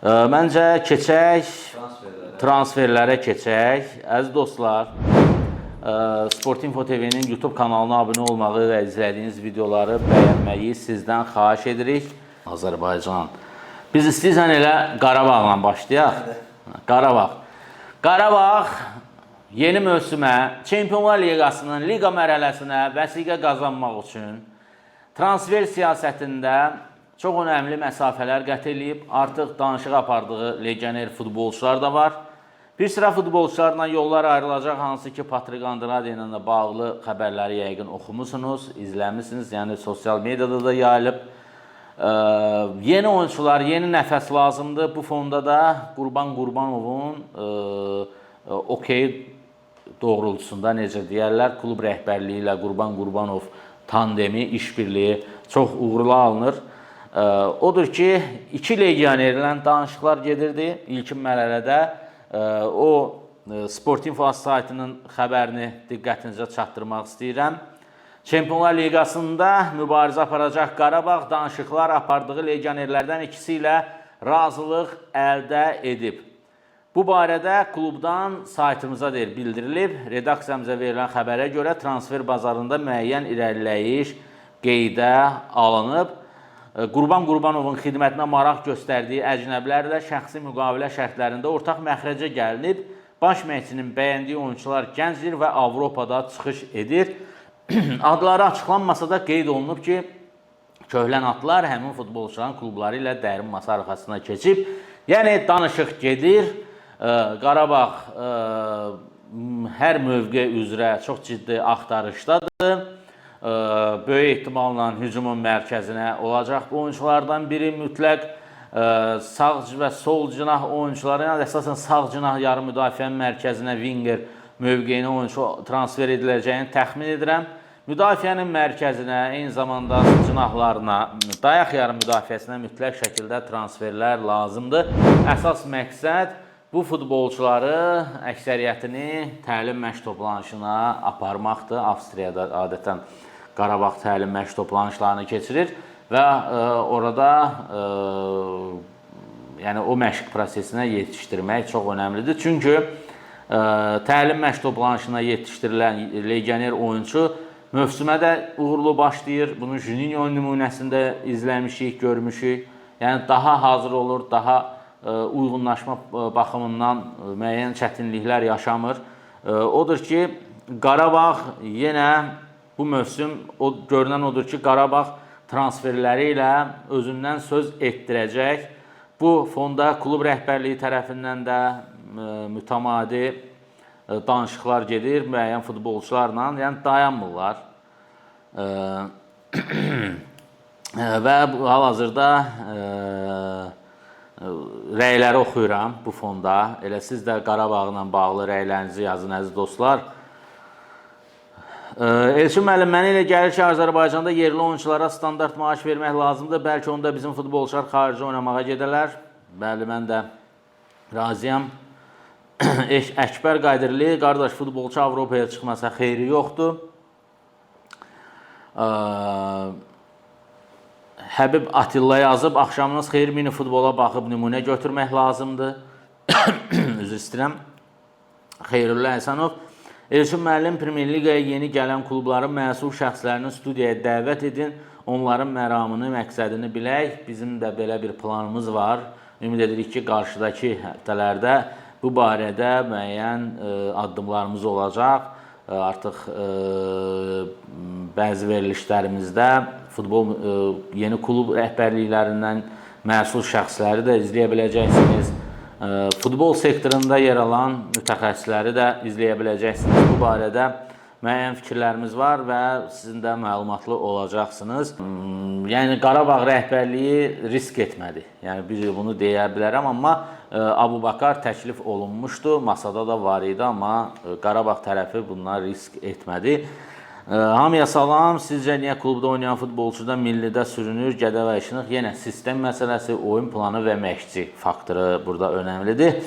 Məncə keçək, transferlərə keçək. Əziz dostlar, Sportinfo TV-nin YouTube kanalına abunə olmağı və izlədiyiniz videoları bəyənməyi sizdən xahiş edirik. Azərbaycan. Biz istəyirsən elə Qarabağla başlayaq. Qarabağ yeni mövsümə, Çempionlar Liqasının liqa mərhələsinə vəsiqə qazanmaq üçün transfer siyasətində çox önəmli məsafələr qət edib, artıq danışıq apardığı legioner futbolçular da var. Bir sıra futbolçularla yollar ayrılacaq, hansı ki Patrik Andrade ilə də bağlı xəbərləri yəqin oxumusunuz, izləmişsiniz, yəni sosial mediada da yayılıb. Yeni oyuncular, yeni nəfəs lazımdır. Bu fonda da Qurban Qurbanovun okey doğrultusunda, necə deyərlər, klub rəhbərliyi ilə Qurban Qurbanov tandemi, işbirliyi çox uğurlu alınır. Odur ki, iki legionerlə danışıqlar gedirdi. İlkin mərhələdə o Sportinfo saytının xəbərini diqqətinizə çatdırmaq istəyirəm. Çempionlar Liqasında mübarizə aparacaq Qarabağ danışıqlar apardığı legionerlərdən ikisi ilə razılıq əldə edib. Bu barədə klubdan saytımıza bildirilib. Redaksiyamıza verilən xəbərə görə transfer bazarında müəyyən irəliləyiş qeydə alınıb. Qurban Qurbanovun xidmətinə maraq göstərdiyi əcnəbilərlə şəxsi müqavilə şərtlərində ortaq məxrəcə gəlinib. Baş məşqçinin bəyəndiyi oyuncular gəncdir və Avropada çıxış edir. Adları açıqlanmasa da qeyd olunub ki, köhlən adlar həmin futbolçuların klubları ilə dərin masa arxasına keçib. Yəni, danışıq gedir. Qarabağ hər mövqe üzrə çox ciddi axtarışdadır. Böyük ehtimalla hücumun mərkəzinə olacaq bu oyunculardan biri mütləq sağ və sol cinah oyuncuları, yəni əsasən sağ cinah yarım müdafiənin mərkəzinə winger mövqeyinə oyuncu transfer ediləcəyini təxmin edirəm. Müdafiənin mərkəzinə, eyni zamanda cinahlarına, dayaq yarım müdafiəsinə mütləq şəkildə transferlər lazımdır. Əsas məqsəd bu futbolçuları əksəriyyətini təlim məşq toplanışına aparmaqdır. Avstriyada adətən Qarabağ təlim məşq toplanışlarını keçirir və orada yəni o məşq prosesinə yetişdirmək çox önəmlidir. Çünki təlim məşq toplanışına yetişdirilən legioner oyuncu mövsümə də uğurlu başlayır. Bunu Juninho nümunəsində izləmişik, görmüşük. Yəni daha hazır olur, daha uyğunlaşma baxımından müəyyən çətinliklər yaşamır. Odur ki, Qarabağ yenə bu mövsüm görünən odur ki, Qarabağ transferləri ilə özündən söz etdirəcək. Bu fonda klub rəhbərliyi tərəfindən də mütəmadi danışıqlar gedir müəyyən futbolçularla, yəni dayanmırlar. Və hal-hazırda rəyləri oxuyuram bu fonda. Elə siz də Qarabağla bağlı rəylərinizi yazın, əziz dostlar. Elçin müəllim, mənə elə gəlir ki, Azərbaycanda yerli oyunculara standart maaş vermək lazımdır. Bəlkə onda bizim futbolçular xarici oynamağa gedələr. Bəli, mən də razıyam. Əkbər Qadirli, qardaş, futbolçu Avropaya çıxmasa xeyri yoxdur. Həbib Atilla yazıb, axşamınız xeyir, mini futbola baxıb nümunə götürmək lazımdır. Üzr istəyirəm. Xeyrullah Həsənov. Elçin müəllim, Premier Liqaya yeni gələn klubların məsul şəxslərini studiyaya dəvət edin. Onların məramını, məqsədini bilək. Bizim də belə bir planımız var. Ümid edirik ki, qarşıdakı həftələrdə bu barədə müəyyən addımlarımız olacaq. Artıq bəzi verilişlərimizdə futbol yeni klub rəhbərliklərindən məsul şəxsləri də izləyə biləcəksiniz. Futbol sektorunda yer alan mütəxəssisləri də izləyə biləcəksiniz. Bu barədə müəyyən fikirlərimiz var və sizin də məlumatlı olacaqsınız. Yəni, Qarabağ rəhbərliyi risk etmədi. Yəni, biz bunu deyə bilərəm, amma Abubakar təklif olunmuşdu, masada da var idi, amma Qarabağ tərəfi bunlar risk etmədi. Hamıya salam. Sizcə niyə klubda oynayan futbolçuda millidə sürünür, gədə və işinıq? Yenə sistem məsələsi, oyun planı və məşqçi faktoru burada önəmlidir.